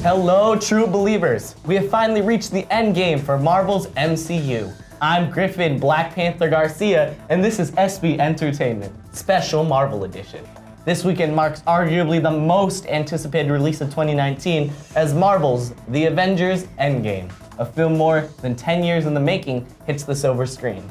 Hello, true believers! We have finally reached the end game for Marvel's MCU. I'm Griffin Black Panther Garcia, and this is SB Entertainment, Special Marvel Edition. This weekend marks arguably the most anticipated release of 2019 as Marvel's The Avengers Endgame. A film more than 10 years in the making hits the silver screen.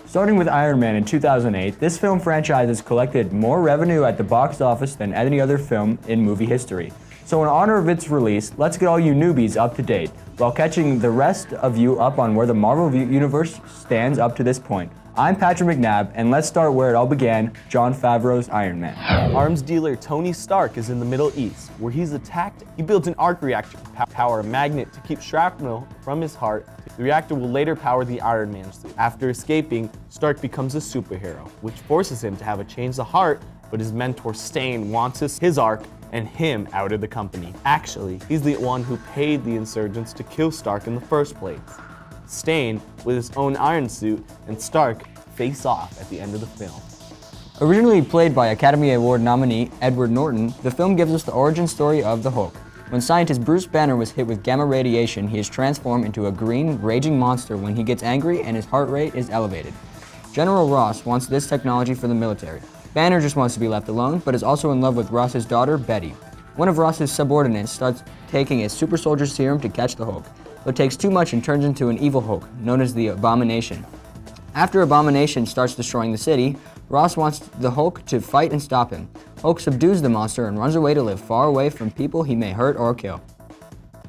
Starting with Iron Man in 2008, this film franchise has collected more revenue at the box office than any other film in movie history. So in honor of its release, let's get all you newbies up to date, while catching the rest of you up on where the Marvel Universe stands up to this point. I'm Patrick McNabb, and let's start where it all began, Jon Favreau's Iron Man. Arms dealer Tony Stark is in the Middle East, where he's attacked. He builds an arc reactor to power a magnet to keep shrapnel from his heart. The reactor will later power the Iron Man suit. After escaping, Stark becomes a superhero, which forces him to have a change of heart, but his mentor Stain wants his arc and him out of the company. Actually, he's the one who paid the insurgents to kill Stark in the first place. Stain, with his own iron suit, and Stark face off at the end of the film. Originally played by Academy Award nominee Edward Norton, the film gives us the origin story of the Hulk. When scientist Bruce Banner was hit with gamma radiation, he is transformed into a green, raging monster when he gets angry and his heart rate is elevated. General Ross wants this technology for the military. Banner just wants to be left alone, but is also in love with Ross's daughter, Betty. One of Ross's subordinates starts taking a super soldier serum to catch the Hulk, but takes too much and turns into an evil Hulk, known as the Abomination. After Abomination starts destroying the city, Ross wants the Hulk to fight and stop him. Hulk subdues the monster and runs away to live far away from people he may hurt or kill.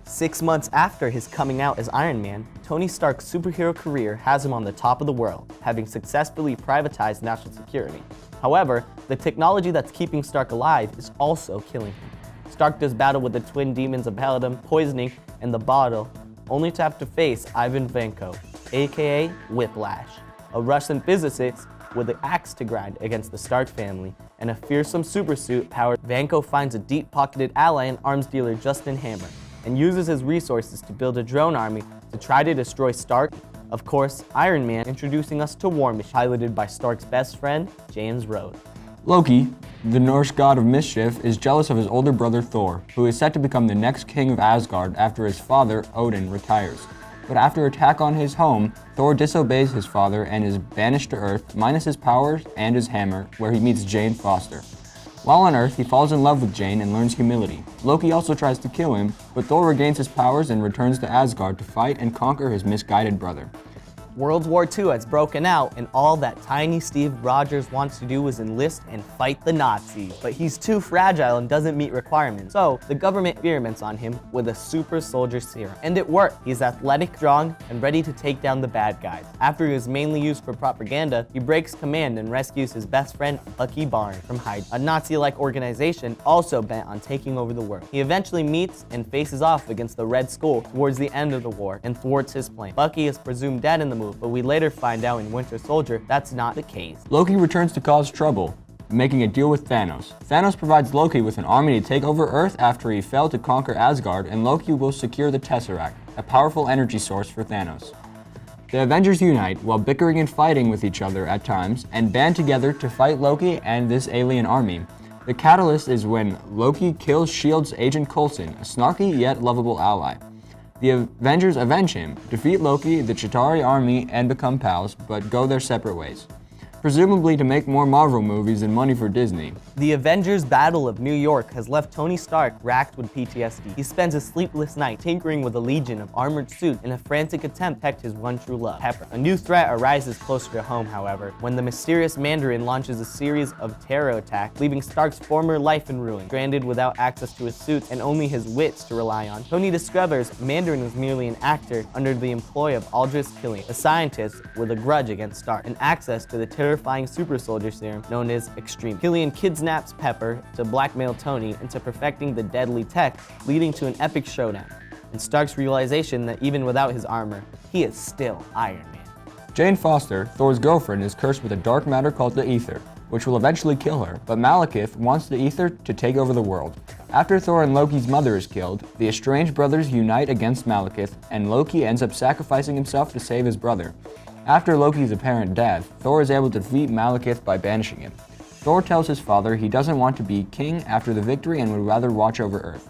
6 months after his coming out as Iron Man, Tony Stark's superhero career has him on the top of the world, having successfully privatized national security. However, the technology that's keeping Stark alive is also killing him. Stark does battle with the twin demons of paladin, poisoning, and the bottle, only to have to face Ivan Vanko, aka Whiplash, a Russian physicist with an axe to grind against the Stark family, and a fearsome supersuit powered. Vanko finds a deep-pocketed ally in arms dealer Justin Hammer, and uses his resources to build a drone army to try to destroy Stark. Of course, Iron Man introducing us to War Machine, piloted by Stark's best friend, James Rhodes. Loki, the Norse god of mischief, is jealous of his older brother Thor, who is set to become the next king of Asgard after his father, Odin, retires. But after an attack on his home, Thor disobeys his father and is banished to Earth, minus his powers and his hammer, where he meets Jane Foster. While on Earth, he falls in love with Jane and learns humility. Loki also tries to kill him, but Thor regains his powers and returns to Asgard to fight and conquer his misguided brother. World War II has broken out, and all that tiny Steve Rogers wants to do is enlist and fight the Nazis. But he's too fragile and doesn't meet requirements, so the government experiments on him with a super soldier serum. And it worked. He's athletic, strong, and ready to take down the bad guys. After he was mainly used for propaganda, he breaks command and rescues his best friend, Bucky Barnes, from Hydra, a Nazi-like organization also bent on taking over the world. He eventually meets and faces off against the Red Skull towards the end of the war and thwarts his plan. Bucky is presumed dead in the movie, but we later find out in Winter Soldier that's not the case. Loki returns to cause trouble, making a deal with Thanos. Thanos provides Loki with an army to take over Earth after he failed to conquer Asgard, and Loki will secure the Tesseract, a powerful energy source for Thanos. The Avengers unite while bickering and fighting with each other at times, and band together to fight Loki and this alien army. The catalyst is when Loki kills S.H.I.E.L.D.'s Agent Coulson, a snarky yet lovable ally. The Avengers avenge him, defeat Loki, the Chitauri army, and become pals, but go their separate ways. Presumably to make more Marvel movies and money for Disney. The Avengers Battle of New York has left Tony Stark racked with PTSD. He spends a sleepless night tinkering with a legion of armored suits in a frantic attempt to protect his one true love, Pepper. A new threat arises closer to home, however, when the mysterious Mandarin launches a series of terror attacks, leaving Stark's former life in ruin. Stranded without access to his suits and only his wits to rely on, Tony discovers Mandarin was merely an actor under the employ of Aldous Killian, a scientist with a grudge against Stark, and access to the terrifying super soldier serum known as Extreme. Killian kidnaps Pepper to blackmail Tony into perfecting the deadly tech, leading to an epic showdown, and Stark's realization that even without his armor, he is still Iron Man. Jane Foster, Thor's girlfriend, is cursed with a dark matter called the Ether, which will eventually kill her, but Malekith wants the Ether to take over the world. After Thor and Loki's mother is killed, the estranged brothers unite against Malekith, and Loki ends up sacrificing himself to save his brother. After Loki's apparent death, Thor is able to defeat Malekith by banishing him. Thor tells his father he doesn't want to be king after the victory and would rather watch over Earth.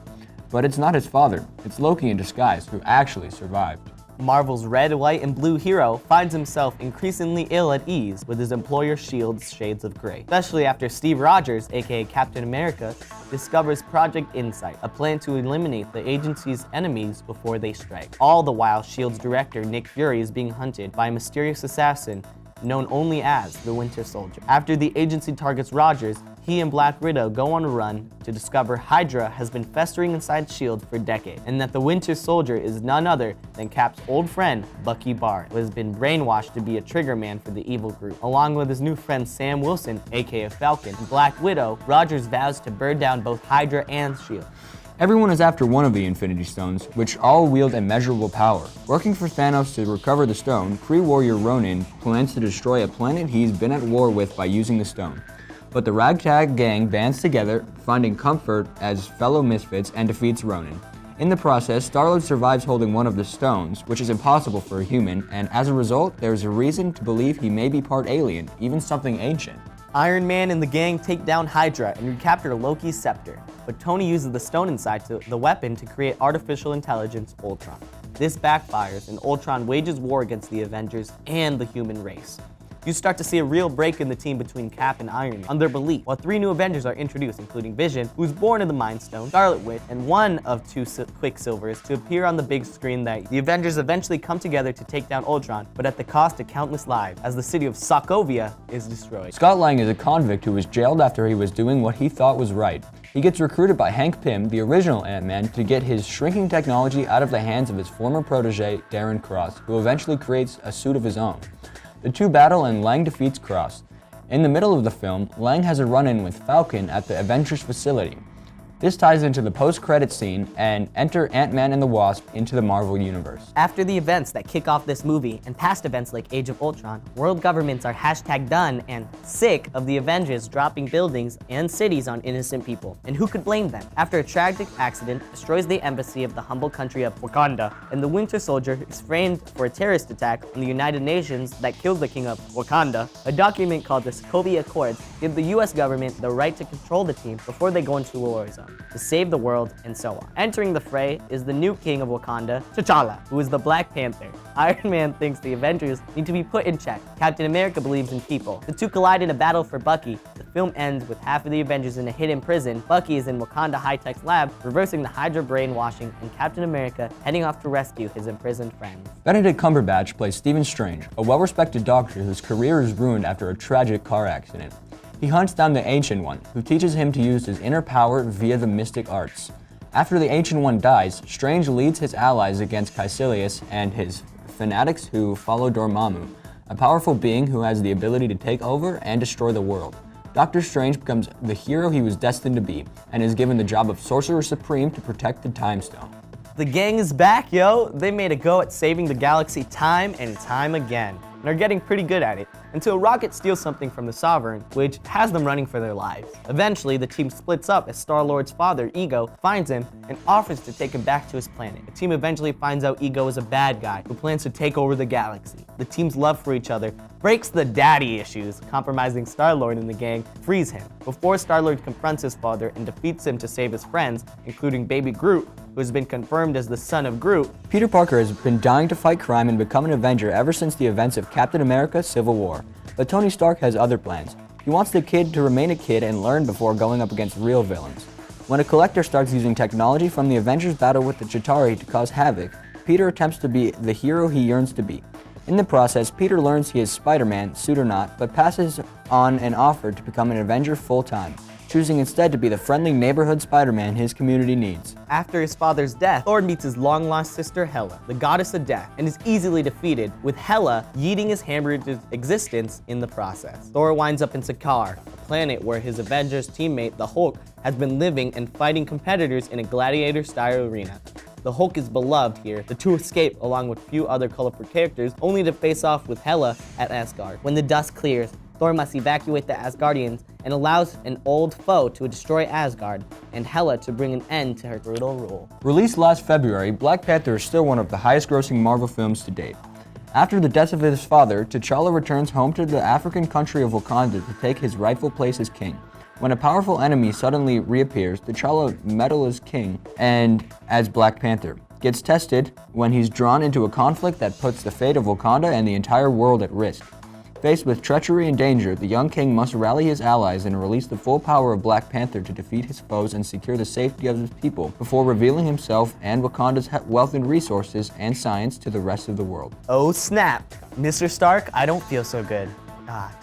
But it's not his father, it's Loki in disguise who actually survived. Marvel's red, white, and blue hero finds himself increasingly ill at ease with his employer S.H.I.E.L.'s shades of gray, especially after Steve Rogers, aka Captain America, discovers Project Insight, a plan to eliminate the agency's enemies before they strike. All the while, S.H.I.E.L.'s director, Nick Fury, is being hunted by a mysterious assassin known only as the Winter Soldier. After the agency targets Rogers, he and Black Widow go on a run to discover Hydra has been festering inside S.H.I.E.L.D. for decades, and that the Winter Soldier is none other than Cap's old friend, Bucky Barnes, who has been brainwashed to be a trigger man for the evil group. Along with his new friend Sam Wilson, aka Falcon, and Black Widow, Rogers vows to burn down both Hydra and S.H.I.E.L.D. Everyone is after one of the Infinity Stones, which all wield immeasurable power. Working for Thanos to recover the stone, Kree warrior Ronin plans to destroy a planet he's been at war with by using the stone. But the ragtag gang bands together, finding comfort as fellow misfits, and defeats Ronin. In the process, Star-Lord survives holding one of the stones, which is impossible for a human, and as a result, there's a reason to believe he may be part alien, even something ancient. Iron Man and the gang take down Hydra and recapture Loki's scepter, but Tony uses the stone inside the weapon to create artificial intelligence Ultron. This backfires, and Ultron wages war against the Avengers and the human race. You start to see a real break in the team between Cap and Iron Man on their belief, while 3 new Avengers are introduced, including Vision, who's born in the Mind Stone, Scarlet Witch, and one of 2 Quicksilvers to appear on the big screen. That the Avengers eventually come together to take down Ultron, but at the cost of countless lives, as the city of Sokovia is destroyed. Scott Lang is a convict who was jailed after he was doing what he thought was right. He gets recruited by Hank Pym, the original Ant-Man, to get his shrinking technology out of the hands of his former protege, Darren Cross, who eventually creates a suit of his own. The two battle and Lang defeats Cross. In the middle of the film, Lang has a run-in with Falcon at the Avengers facility. This ties into the post-credit scene and enter Ant-Man and the Wasp into the Marvel Universe. After the events that kick off this movie and past events like Age of Ultron, world governments are #done and sick of the Avengers dropping buildings and cities on innocent people. And who could blame them? After a tragic accident destroys the embassy of the humble country of Wakanda, and the Winter Soldier is framed for a terrorist attack on the United Nations that kills the king of Wakanda, a document called the Sokovia Accords gives the US government the right to control the team before they go into a war zone, to save the world, and so on. Entering the fray is the new king of Wakanda, T'Challa, who is the Black Panther. Iron Man thinks the Avengers need to be put in check. Captain America believes in people. The two collide in a battle for Bucky. The film ends with half of the Avengers in a hidden prison. Bucky is in Wakanda High-Tech's lab, reversing the Hydra brainwashing, and Captain America heading off to rescue his imprisoned friends. Benedict Cumberbatch plays Stephen Strange, a well-respected doctor whose career is ruined after a tragic car accident. He hunts down the Ancient One, who teaches him to use his inner power via the mystic arts. After the Ancient One dies, Strange leads his allies against Caecilius and his fanatics who follow Dormammu, a powerful being who has the ability to take over and destroy the world. Doctor Strange becomes the hero he was destined to be, and is given the job of Sorcerer Supreme to protect the Time Stone. The gang is back, yo! They made a go at saving the galaxy time and time again, and are getting pretty good at it, until Rocket steals something from the Sovereign, which has them running for their lives. Eventually, the team splits up as Star-Lord's father, Ego, finds him and offers to take him back to his planet. The team eventually finds out Ego is a bad guy who plans to take over the galaxy. The team's love for each other breaks the daddy issues, compromising Star-Lord and the gang frees him. Before Star-Lord confronts his father and defeats him to save his friends, including Baby Groot, who has been confirmed as the son of Groot. Peter Parker has been dying to fight crime and become an Avenger ever since the events of Captain America: Civil War. But Tony Stark has other plans. He wants the kid to remain a kid and learn before going up against real villains. When a collector starts using technology from the Avengers battle with the Chitauri to cause havoc, Peter attempts to be the hero he yearns to be. In the process, Peter learns he is Spider-Man, suit or not, but passes on an offer to become an Avenger full-time, choosing instead to be the friendly neighborhood Spider-Man his community needs. After his father's death, Thor meets his long-lost sister Hela, the goddess of death, and is easily defeated, with Hela yeeting his hamburger's existence in the process. Thor winds up in Sakaar, a planet where his Avengers teammate, the Hulk, has been living and fighting competitors in a gladiator-style arena. The Hulk is beloved here. The two escape along with a few other colorful characters, only to face off with Hela at Asgard. When the dust clears, Thor must evacuate the Asgardians and allows an old foe to destroy Asgard and Hela to bring an end to her brutal rule. Released last February, Black Panther is still one of the highest-grossing Marvel films to date. After the death of his father, T'Challa returns home to the African country of Wakanda to take his rightful place as king. When a powerful enemy suddenly reappears, T'Challa meddles as king and as Black Panther gets tested when he's drawn into a conflict that puts the fate of Wakanda and the entire world at risk. Faced with treachery and danger, the young king must rally his allies and release the full power of Black Panther to defeat his foes and secure the safety of his people before revealing himself and Wakanda's wealth and resources and science to the rest of the world. Oh snap! Mr. Stark, I don't feel so good.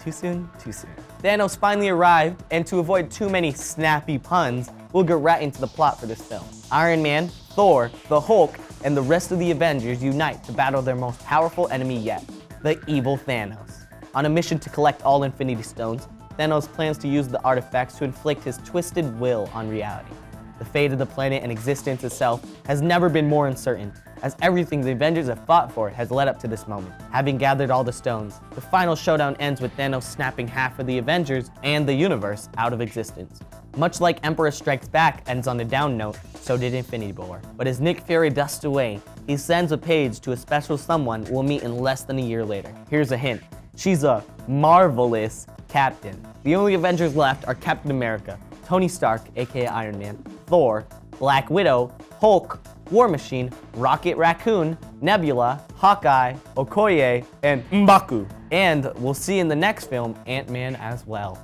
Too soon? Too soon. Thanos finally arrived, and to avoid too many snappy puns, we'll get right into the plot for this film. Iron Man, Thor, the Hulk, and the rest of the Avengers unite to battle their most powerful enemy yet, the evil Thanos. On a mission to collect all Infinity Stones, Thanos plans to use the artifacts to inflict his twisted will on reality. The fate of the planet and existence itself has never been more uncertain, as everything the Avengers have fought for has led up to this moment. Having gathered all the stones, the final showdown ends with Thanos snapping half of the Avengers and the universe out of existence. Much like Emperor Strikes Back ends on a down note, so did Infinity War. But as Nick Fury dusts away, he sends a page to a special someone we'll meet in less than a year later. Here's a hint. She's a Marvellous captain. The only Avengers left are Captain America, Tony Stark, aka Iron Man, Thor, Black Widow, Hulk, War Machine, Rocket Raccoon, Nebula, Hawkeye, Okoye, and M'Baku. And we'll see in the next film, Ant-Man as well.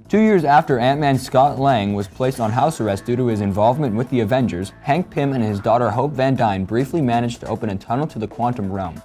2 years after Ant-Man Scott Lang was placed on house arrest due to his involvement with the Avengers, Hank Pym and his daughter Hope Van Dyne briefly managed to open a tunnel to the quantum realm.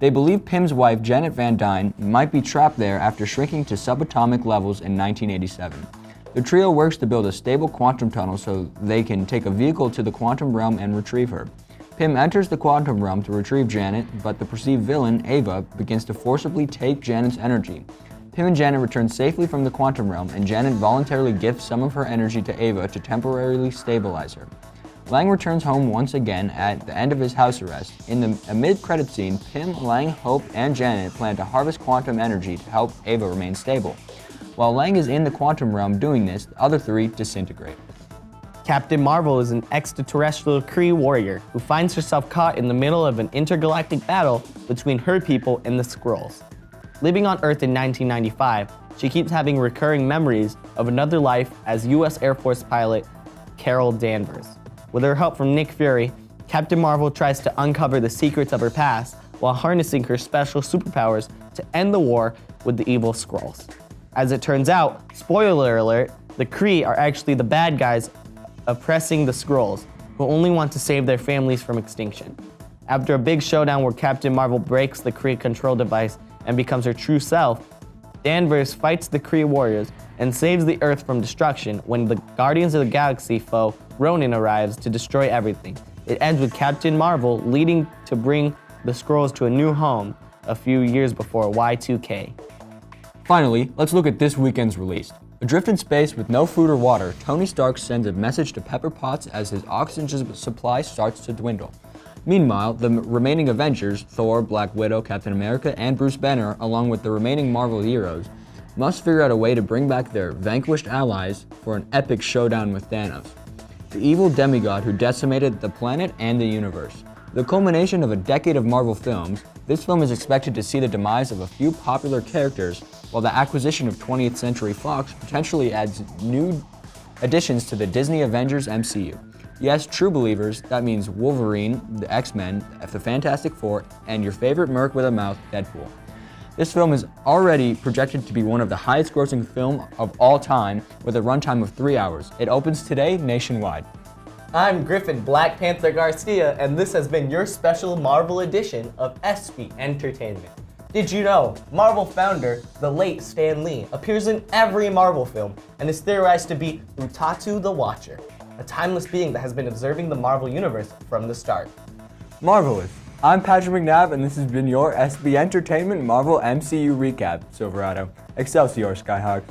They believe Pym's wife Janet Van Dyne might be trapped there after shrinking to subatomic levels in 1987. The trio works to build a stable quantum tunnel so they can take a vehicle to the quantum realm and retrieve her. Pym enters the quantum realm to retrieve Janet, but the perceived villain, Ava, begins to forcibly take Janet's energy. Pym and Janet return safely from the quantum realm, and Janet voluntarily gives some of her energy to Ava to temporarily stabilize her. Lang returns home once again at the end of his house arrest. In the mid-credit scene, Pym, Lang, Hope, and Janet plan to harvest quantum energy to help Ava remain stable. While Lang is in the quantum realm doing this, the other three disintegrate. Captain Marvel is an extraterrestrial Kree warrior who finds herself caught in the middle of an intergalactic battle between her people and the Skrulls. Living on Earth in 1995, she keeps having recurring memories of another life as U.S. Air Force pilot Carol Danvers. With her help from Nick Fury, Captain Marvel tries to uncover the secrets of her past while harnessing her special superpowers to end the war with the evil Skrulls. As it turns out, spoiler alert, the Kree are actually the bad guys oppressing the Skrulls, who only want to save their families from extinction. After a big showdown where Captain Marvel breaks the Kree control device and becomes her true self, Danvers fights the Kree warriors and saves the Earth from destruction when the Guardians of the Galaxy foe Ronan arrives to destroy everything. It ends with Captain Marvel leading to bring the Skrulls to a new home a few years before Y2K. Finally, let's look at this weekend's release. Adrift in space with no food or water, Tony Stark sends a message to Pepper Potts as his oxygen supply starts to dwindle. Meanwhile, the remaining Avengers, Thor, Black Widow, Captain America, and Bruce Banner, along with the remaining Marvel heroes, must figure out a way to bring back their vanquished allies for an epic showdown with Thanos, the evil demigod who decimated the planet and the universe. The culmination of a decade of Marvel films, this film is expected to see the demise of a few popular characters, while the acquisition of 20th Century Fox potentially adds new additions to the Disney Avengers MCU. Yes, true believers, that means Wolverine, the X-Men, the Fantastic Four, and your favorite merc with a mouth, Deadpool. This film is already projected to be one of the highest grossing films of all time with a runtime of 3 hours. It opens today nationwide. I'm Griffin Black Panther Garcia, and this has been your special Marvel edition of SB Entertainment. Did you know Marvel founder, the late Stan Lee, appears in every Marvel film and is theorized to be Utatu the Watcher, a timeless being that has been observing the Marvel Universe from the start. Marvellous. I'm Patrick McNabb, and this has been your SB Entertainment Marvel MCU Recap. Silverado. Excelsior, Skyhawks.